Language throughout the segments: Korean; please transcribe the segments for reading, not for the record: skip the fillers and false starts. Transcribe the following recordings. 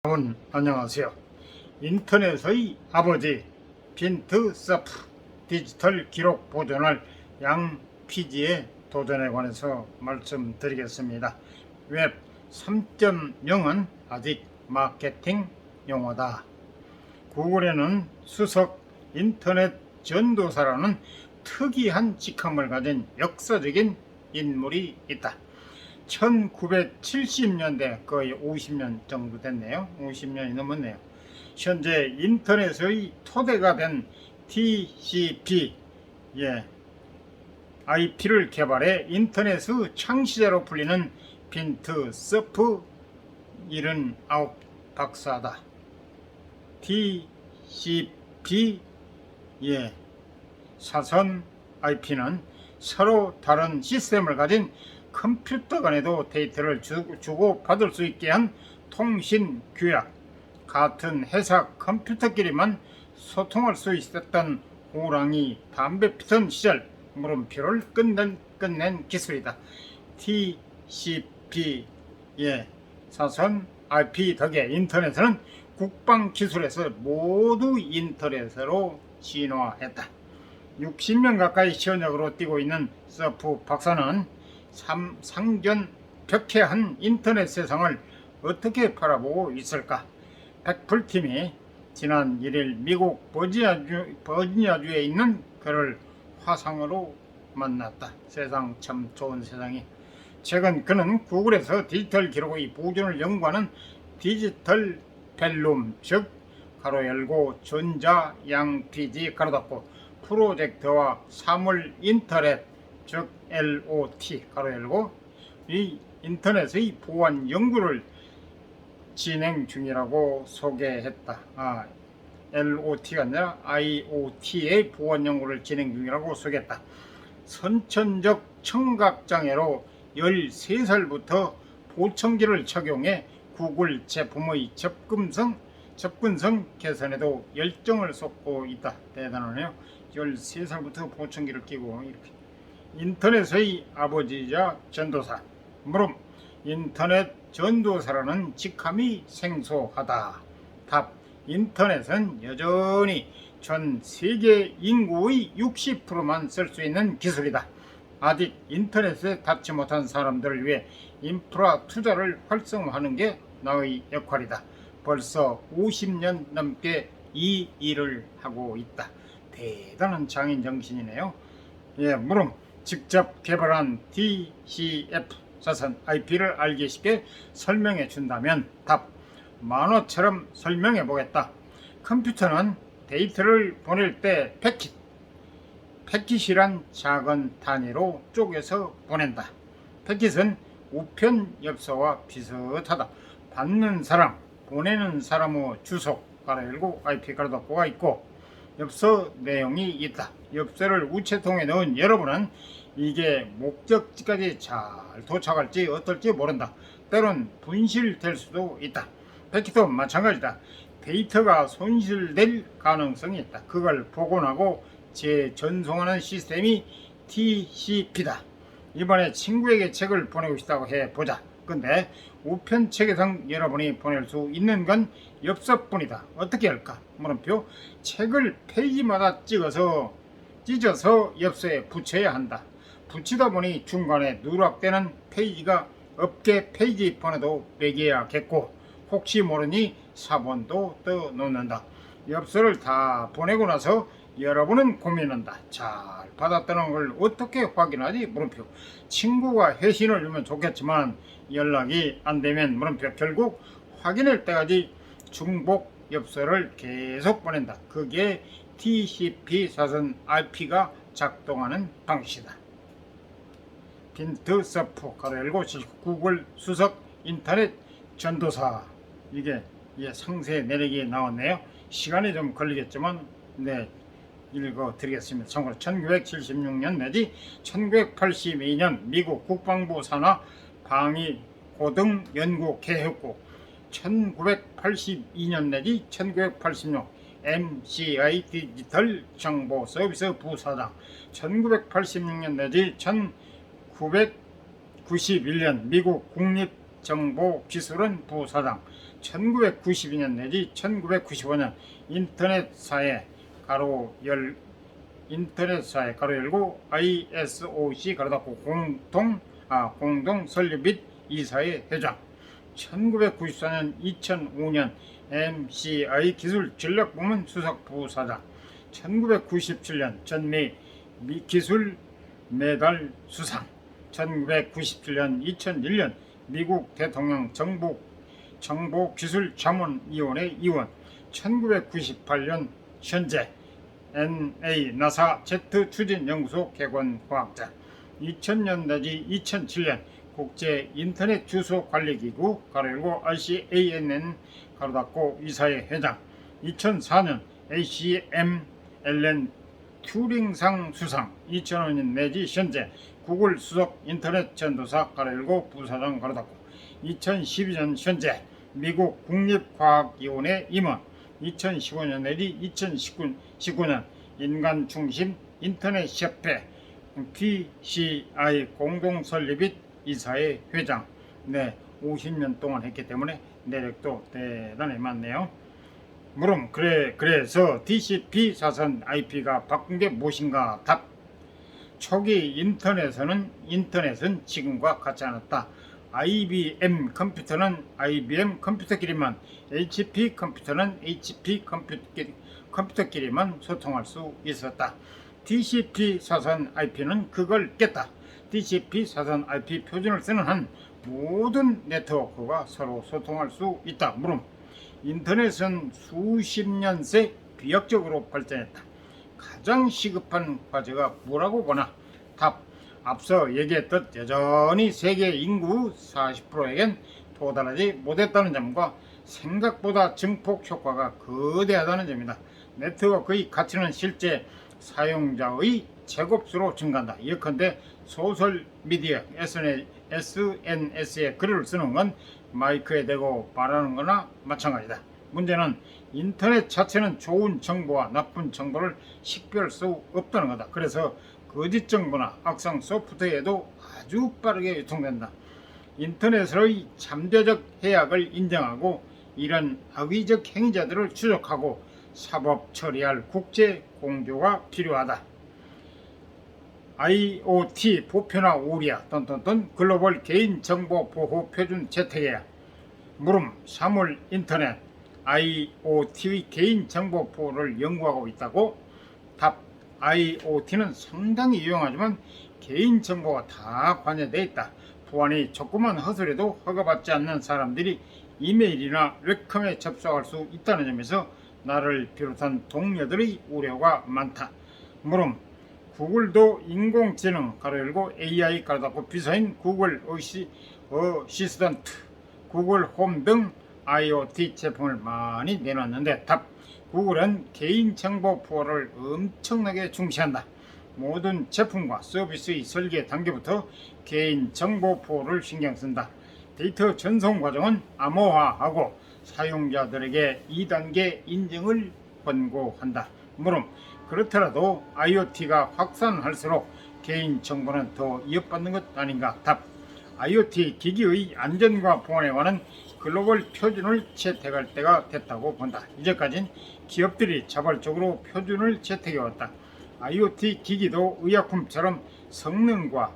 여러분 안녕하세요. 인터넷의 아버지 빈트서프 디지털 기록 보존할 양피지의 도전에 관해서 말씀드리겠습니다. 웹 3.0은 아직 마케팅 용어다. 구글에는 수석 인터넷 전도사라는 특이한 직함을 가진 역사적인 인물이 있다. 1970년대 거의 50년 정도 됐네요. 50년이 넘었네요. 현재 인터넷의 토대가 된 TCP IP를 개발해 인터넷의 창시자로 불리는 빈트서프 79 박사다. TCP 사선 IP는 서로 다른 시스템을 가진 컴퓨터 간에도 데이터를 주고 받을 수 있게 한 통신 규약. 같은 회사 컴퓨터끼리만 소통할 수 있었던 호랑이 담배 피던 시절 물음표를 끝낸 기술이다. TCP 사선 IP 덕에 인터넷은 국방 기술에서 모두 인터넷으로 진화했다. 60년 가까이 현역으로 뛰고 있는 서프 박사는 상전벽해한 인터넷 세상을 어떻게 바라보고 있을까? 백풀팀이 지난 1일 미국 버지니아주에 있는 그를 화상으로 만났다. 세상 참 좋은 세상이. 최근 그는 구글에서 디지털 기록의 보존을 연구하는 디지털 벨룸, 즉 가로 열고 전자 양피지 가로 닫고 프로젝트와 사물 인터넷, 즉 LOT 가로 열고 이 인터넷의 보안 연구를 진행 중이라고 소개했다. LOT가 아니라 IOT의 보안 연구를 진행 중이라고 소개했다. 선천적 청각장애로 13살부터 보청기를 착용해 구글 제품의 접근성 개선에도 열정을 쏟고 있다. 대단하네요. 13살부터 보청기를 끼고 이렇게. 인터넷의 아버지이자 전도사. 물음, 인터넷 전도사라는 직함이 생소하다. 답, 인터넷은 여전히 전 세계 인구의 60%만 쓸 수 있는 기술이다. 아직 인터넷에 닿지 못한 사람들을 위해 인프라 투자를 활성화하는 게 나의 역할이다. 벌써 50년 넘게 이 일을 하고 있다. 대단한 장인 정신이네요. 물음, 직접 개발한 DCF 사선 IP를 알기 쉽게 설명해 준다면? 답, 만화처럼 설명해 보겠다. 컴퓨터는 데이터를 보낼 때 패킷이란 작은 단위로 쪼개서 보낸다. 패킷은 우편 엽서와 비슷하다. 받는 사람, 보내는 사람의 주소 가로 열고 IP 가로 닫고가 있고 엽서 내용이 있다. 엽서를 우체통에 넣은 여러분은 이게 목적지까지 잘 도착할지 어떨지 모른다. 때론 분실될 수도 있다. 패킷도 마찬가지다. 데이터가 손실될 가능성이 있다. 그걸 복원하고 재전송하는 시스템이 TCP다. 이번에 친구에게 책을 보내고 싶다고 해보자. 근데 우편책에서 여러분이 보낼 수 있는 건 엽서뿐이다. 어떻게 할까? 물음표. 책을 페이지마다 찢어서 엽서에 붙여야 한다. 붙이다 보니 중간에 누락되는 페이지가 없게 페이지 번호도 매겨야겠고 혹시 모르니 사본도 떠놓는다. 엽서를 다 보내고 나서 여러분은 고민한다. 잘 받았다는 걸 어떻게 확인하지? 물음표. 친구가 회신을 주면 좋겠지만 연락이 안 되면 물음표. 결국 확인할 때까지 중복 엽서를 계속 보낸다. 그게 TCP 사선 IP가 작동하는 방식이다. 빈트서프 가로 열고 구글 수석 인터넷 전도사. 이게 상세 내리기에 나왔네요. 시간이 좀 걸리겠지만 읽어 드리겠습니다. 참고로 1976년 내지 1982년 미국 국방부 산하 방위 고등 연구 개혁국, 1982년 내지 1986 MCI 디지털 정보 서비스 부사장, 1986년 내지 1991년 미국 국립정보기술원 부사장, 1992년 내지 1995년 인터넷사회 가로 열고 ISOC 가로 닫고 공동 설립 및 이사회 회장. 1994년 2005년 MCI 기술 전략부문 수석 부사장. 1997년 전미 기술 메달 수상. 1997년 2001년 미국 대통령 정보기술자문위원회 위원. 1998년 현재 NA 나사 제트 추진연구소 개관과학자. 2000년 내지 2007년 국제 인터넷 주소 관리기구 가로 열고 ICANN 가로 닫고 이사회 회장. 2004년 ACMLN 튜링상 수상. 2005년 내지 현재 구글 수석 인터넷 전도사 가로 열고 부사장 가로 닫고. 2012년 현재 미국 국립과학위원회 임원. 2015년 내지 2019년 인간중심 인터넷협회 PCI 공동 설립 및 이사회 회장. 네, 50년 동안 했기 때문에 내력도 대단히 많네요. 물음 그래서 TCP 사선 IP가 바꾼 게 무엇인가? 답. 초기 인터넷은 지금과 같지 않았다. IBM 컴퓨터는 IBM 컴퓨터끼리만, HP 컴퓨터는 HP 컴퓨터끼리만 소통할 수 있었다. TCP 사선 IP는 그걸 깼다. TCP 사선 IP 표준을 쓰는 한 모든 네트워크가 서로 소통할 수 있다. 물음. 인터넷은 수십 년 새 비약적으로 발전했다. 가장 시급한 과제가 뭐라고 보나? 답. 앞서 얘기했듯 여전히 세계 인구 40%에겐 도달하지 못했다는 점과 생각보다 증폭 효과가 거대하다는 점이다. 네트워크의 가치는 실제 사용자의 제곱수로 증가한다. 예컨대 소셜미디어 SNS에 글을 쓰는 건 마이크에 대고 말하는 거나 마찬가지다. 문제는 인터넷 자체는 좋은 정보와 나쁜 정보를 식별할 수 없다는 거다. 그래서 거짓 정보나 악성 소프트웨어도 아주 빠르게 유통된다. 인터넷의 잠재적 해악을 인정하고 이런 악의적 행위자들을 추적하고 사법 처리할 국제 공조가 필요하다. IoT 보편화 우리야 글로벌 개인정보보호 표준 채택이야. 물음. 사물 인터넷 IoT의 개인정보보호를 연구하고 있다고? 답. IoT는 상당히 유용하지만 개인정보가 다 관여되어 있다. 보안이 조그만 허술해도 허가받지 않는 사람들이 이메일이나 웹컴에 접속할 수 있다는 점에서 나를 비롯한 동료들의 우려가 많다. 물음. 구글도 인공지능 가로 열고 AI 가로 닫고 비서인 구글 어시스턴트, 구글 홈 등 IoT 제품을 많이 내놨는데 답. 구글은 개인정보 보호를 엄청나게 중시한다. 모든 제품과 서비스의 설계 단계부터 개인정보 보호를 신경 쓴다. 데이터 전송 과정은 암호화하고 사용자들에게 2단계 인증을 권고한다. 물음. 그렇더라도 IoT가 확산할수록 개인정보는 더 위협받는 것 아닌가? 답. IoT 기기의 안전과 보안에 관한 글로벌 표준을 채택할 때가 됐다고 본다. 이제까진 기업들이 자발적으로 표준을 채택해왔다. IoT 기기도 의약품처럼 성능과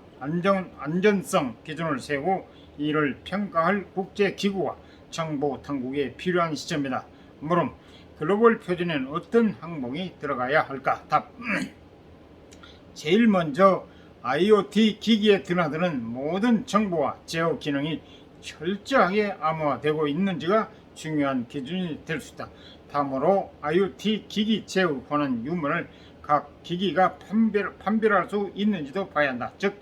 안전성 기준을 세우고 이를 평가할 국제기구와 정보당국이 필요한 시점이다. 물음. 글로벌 표준에는 어떤 항목이 들어가야 할까? 답. 제일 먼저 IoT 기기에 드나드는 모든 정보와 제어 기능이 철저하게 암호화되고 있는지가 중요한 기준이 될 수 있다. 다음으로 IoT 기기 제어 권한 유무를 각 기기가 판별할 수 있는지도 봐야 한다. 즉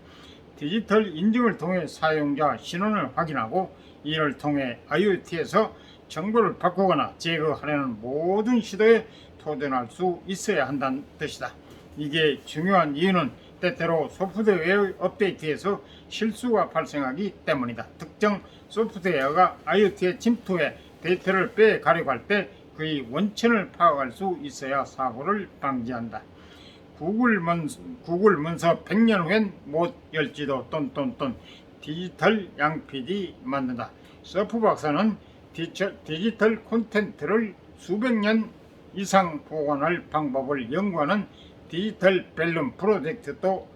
디지털 인증을 통해 사용자 신원을 확인하고 이를 통해 IoT에서 정보를 바꾸거나 제거하려는 모든 시도에 도전할 수 있어야 한다는 뜻이다. 이게 중요한 이유는 때때로 소프트웨어 업데이트에서 실수가 발생하기 때문이다. 특정 소프트웨어가 IoT에 침투해 데이터를 빼가려고 할 때 그의 원천을 파악할 수 있어야 사고를 방지한다. 구글 문서 100년 후엔 못 열지도 디지털 양PD 만든다. 서프 박사는 디지털 콘텐츠를 수백 년 이상 보관할 방법을 연구하는 디지털 벨룸 프로젝트도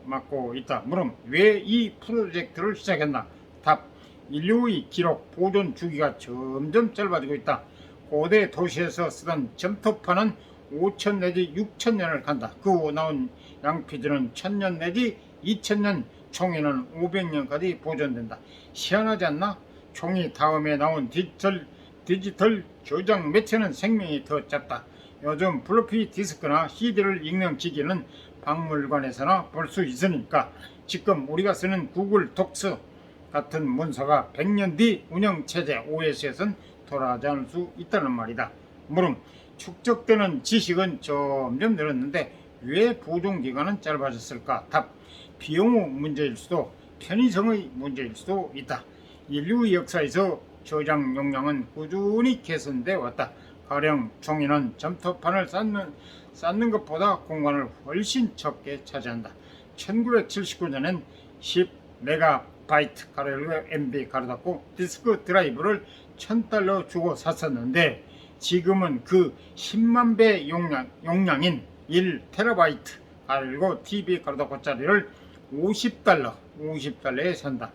맡고 있다. 물음, 왜 이 프로젝트를 시작했나? 답, 인류의 기록 보존 주기가 점점 짧아지고 있다. 고대 도시에서 쓰던 점토판은 5천 내지 6천 년을 간다. 그 후 나온 양피지는 1000년 내지 2000년, 종이는 500년까지 보존된다. 희한하지 않나? 종이 다음에 나온 디지털 저장 매체는 생명이 더 짧다. 요즘 플로피 디스크나 CD를 읽는 기기는 박물관에서나 볼 수 있으니까 지금 우리가 쓰는 구글 독스 같은 문서가 100년 뒤 운영체제 OS에선 돌아가지 않을 수 있다는 말이다. 물음, 축적되는 지식은 점점 늘었는데 왜 보존기간은 짧아졌을까? 답, 비용의 문제일 수도 편의성의 문제일 수도 있다. 인류 역사에서 저장 용량은 꾸준히 개선되어 왔다. 가령 종이는 점토판을 쌓는 것보다 공간을 훨씬 적게 차지한다. 1979년엔 10메가바이트 MB 디스크 드라이브를 $1000 주고 샀었는데 지금은 그 10만 배 용량인 1테라바이트 TV 짜리를 $50에 산다.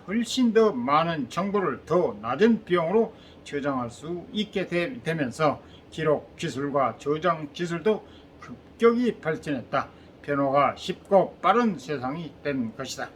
훨씬 더 많은 정보를 더 낮은 비용으로 저장할 수 있게 되면서 기록 기술과 저장 기술도 급격히 발전했다. 변화가 쉽고 빠른 세상이 된 것이다.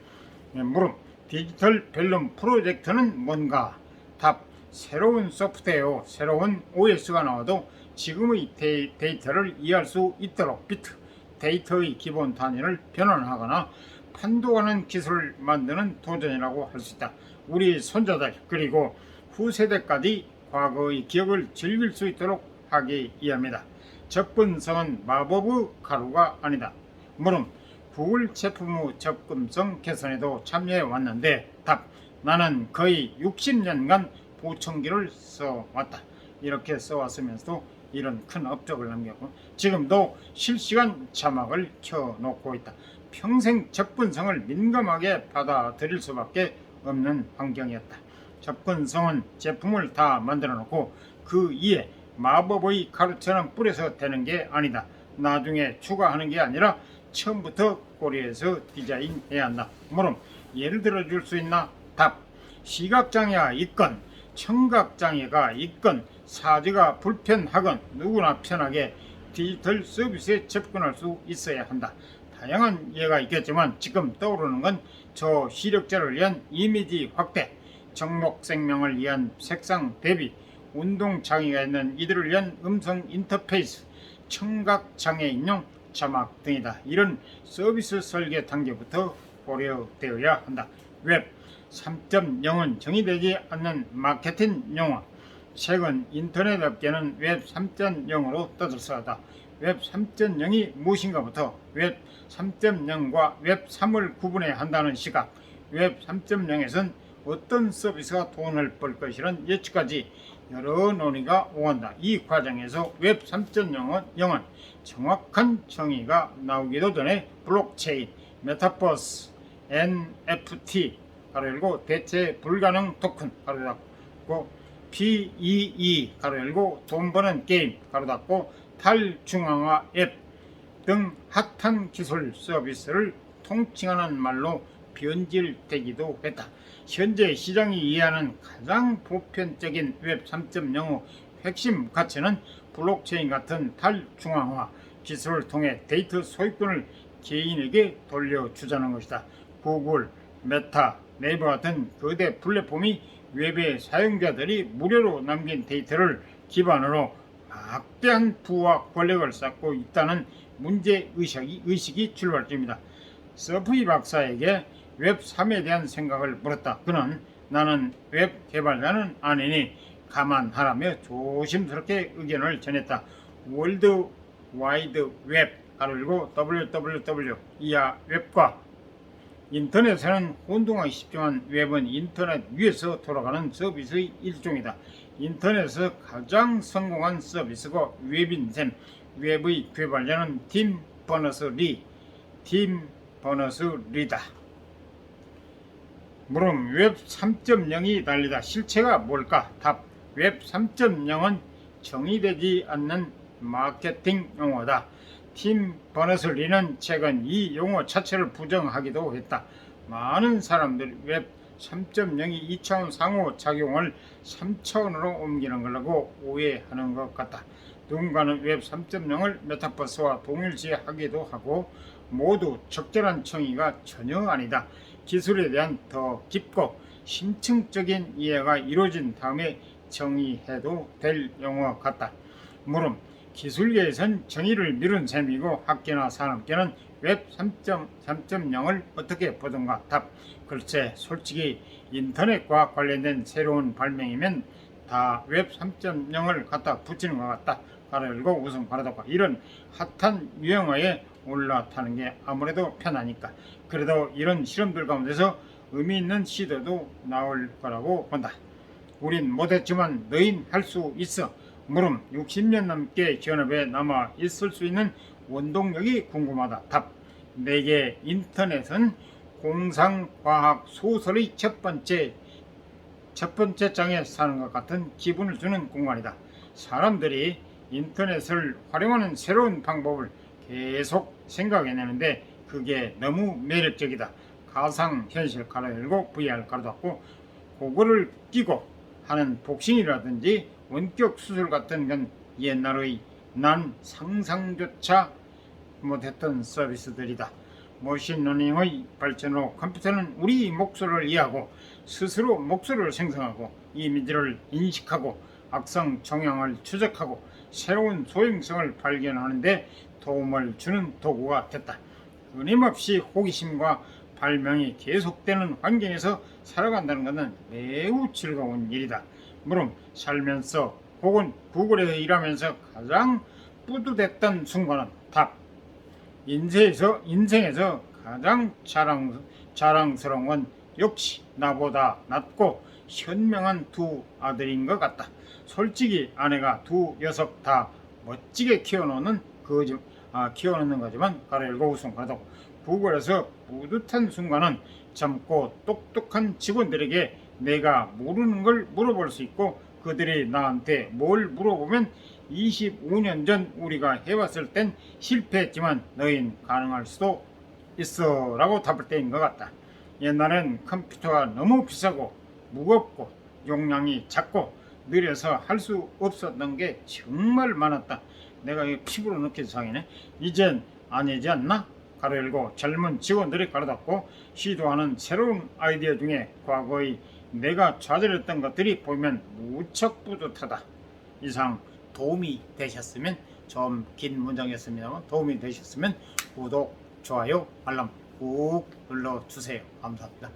물음, 디지털 벨룸 프로젝트는 뭔가? 답, 새로운 소프트웨어, 새로운 OS가 나와도 지금의 데이터를 이해할 수 있도록 비트, 데이터의 기본 단위를 변환하거나 판도하는 기술을 만드는 도전이라고 할 수 있다. 우리 손자들 그리고 후세대까지 과거의 기억을 즐길 수 있도록 하기 위함이다. 접근성은 마법의 가루가 아니다. 물음, 구글 제품의 접근성 개선에도 참여해 왔는데 답, 나는 거의 60년간 보청기를 써왔다. 이렇게 써왔으면서도 이런 큰 업적을 남겼고 지금도 실시간 자막을 켜놓고 있다. 평생 접근성을 민감하게 받아들일 수밖에 없는 환경이었다. 접근성은 제품을 다 만들어 놓고 그 위에 마법의 가루처럼 뿌려서 되는 게 아니다. 나중에 추가하는 게 아니라 처음부터 꼬리에서 디자인해야 한다. 물음, 예를 들어 줄 수 있나? 답, 시각장애가 있건 청각장애가 있건 사지가 불편하건 누구나 편하게 디지털 서비스에 접근할 수 있어야 한다. 다양한 예가 있겠지만 지금 떠오르는 건 저시력자를 위한 이미지 확대, 정목생명을 위한 색상 대비, 운동장애가 있는 이들을 위한 음성 인터페이스, 청각장애인용 자막 등이다. 이런 서비스 설계 단계부터 고려되어야 한다. 웹 3.0은 정의되지 않는 마케팅 용어. 최근 인터넷 업계는 웹 3.0으로 떠들썩하다. 웹 3.0이 무엇인가부터 웹 3.0과 웹 3을 구분해야 한다는 시각, 웹 3.0에선 어떤 서비스가 돈을 벌 것이라는 예측까지 여러 논의가 오간다. 이 과정에서 웹 3.0은 정확한 정의가 나오기도 전에 블록체인, 메타버스, NFT 가로열고 대체 불가능 토큰 가로닫고 PEE 가로열고 돈 버는 게임 가로닫고 탈중앙화 앱 등 핫한 기술 서비스를 통칭하는 말로 변질되기도 했다. 현재 시장이 이해하는 가장 보편적인 웹 3.0의 핵심 가치는 블록체인 같은 탈중앙화 기술을 통해 데이터 소유권을 개인에게 돌려주자는 것이다. 구글, 메타, 네이버 같은 거대 플랫폼이 웹의 사용자들이 무료로 남긴 데이터를 기반으로 막대한 부와 권력을 쌓고 있다는 문제의식이 출발점이다. 서프이 박사에게 웹 3에 대한 생각을 물었다. 그는 나는 웹 개발자는 아니니 감안하라며 조심스럽게 의견을 전했다. 월드 와이드 웹 가로열고 www 이하 웹과 인터넷에는 혼동하기 쉽지만 웹은 인터넷 위에서 돌아가는 서비스의 일종이다. 인터넷에서 가장 성공한 서비스가 웹인 셈. 웹의 개발자는 팀 버너스-리다. 물음 웹 3.0이 달리다 실체가 뭘까? 답. 웹 3.0은 정의되지 않는 마케팅 용어다. 팀 버너슬리는 최근 이 용어 자체를 부정하기도 했다. 많은 사람들이 웹 3.0이 2차원 상호 작용을 3차원으로 옮기는 거라고 오해하는 것 같다. 누군가는 웹 3.0을 메타버스와 동일시하기도 하고 모두 적절한 정의가 전혀 아니다. 기술에 대한 더 깊고 심층적인 이해가 이루어진 다음에 정의해도 될 용어 같다. 물음 기술계에선 정의를 미룬 셈이고 학계나 산업계는 웹 3.0을 어떻게 보던가? 답. 글쎄 솔직히 인터넷과 관련된 새로운 발명이면 다 웹 3.0을 갖다 붙이는 것 같다. 가로 열고 웃음 가로 닫고 이런 핫한 유행어에 올라타는 게 아무래도 편하니까. 그래도 이런 실험들 가운데서 의미 있는 시도도 나올 거라고 본다. 우린 못했지만 너흰 할 수 있어. 물음 60년 넘게 현업에 남아 있을 수 있는 원동력이 궁금하다. 답. 내게 인터넷은 공상과학 소설의 첫 번째 장에 사는 것 같은 기분을 주는 공간이다. 사람들이 인터넷을 활용하는 새로운 방법을 계속 생각해내는데 그게 너무 매력적이다. 가상현실 가로 열고 VR 가로 닫고 고글을 끼고 하는 복싱이라든지 원격 수술 같은 건 옛날의 난 상상조차 못했던 서비스들이다. 머신러닝의 발전으로 컴퓨터는 우리 목소리를 이해하고 스스로 목소리를 생성하고 이미지를 인식하고 악성 정황을 추적하고 새로운 소형성을 발견하는데 도움을 주는 도구가 됐다. 끊임없이 호기심과 발명이 계속되는 환경에서 살아간다는 것은 매우 즐거운 일이다. 물론 살면서 혹은 구글에서 일하면서 가장 뿌듯했던 순간은 답. 인생에서 가장 자랑스러운 건 역시 나보다 낫고 현명한 두 아들인 것 같다. 솔직히 아내가 두 녀석 다 멋지게 키워놓는 거지만 가로 열고 웃음 가로 닫고 구글에서 뿌듯한 순간은 젊고 똑똑한 직원들에게 내가 모르는 걸 물어볼 수 있고 그들이 나한테 뭘 물어보면 25년 전 우리가 해왔을 땐 실패했지만 너흰 가능할 수도 있어 라고 답할 때인 것 같다. 옛날엔 컴퓨터가 너무 비싸고 무겁고 용량이 작고 느려서 할 수 없었던 게 정말 많았다. 내가 이거 피부로 느껴서 상이네. 이젠 아니지 않나? 가로 열고 젊은 직원들이 가로 닫고 시도하는 새로운 아이디어 중에 과거의 내가 좌절했던 것들이 보면 무척 뿌듯하다. 이상 도움이 되셨으면, 좀 긴 문장이었습니다만 도움이 되셨으면 구독, 좋아요, 알람 꾹 눌러주세요. 감사합니다.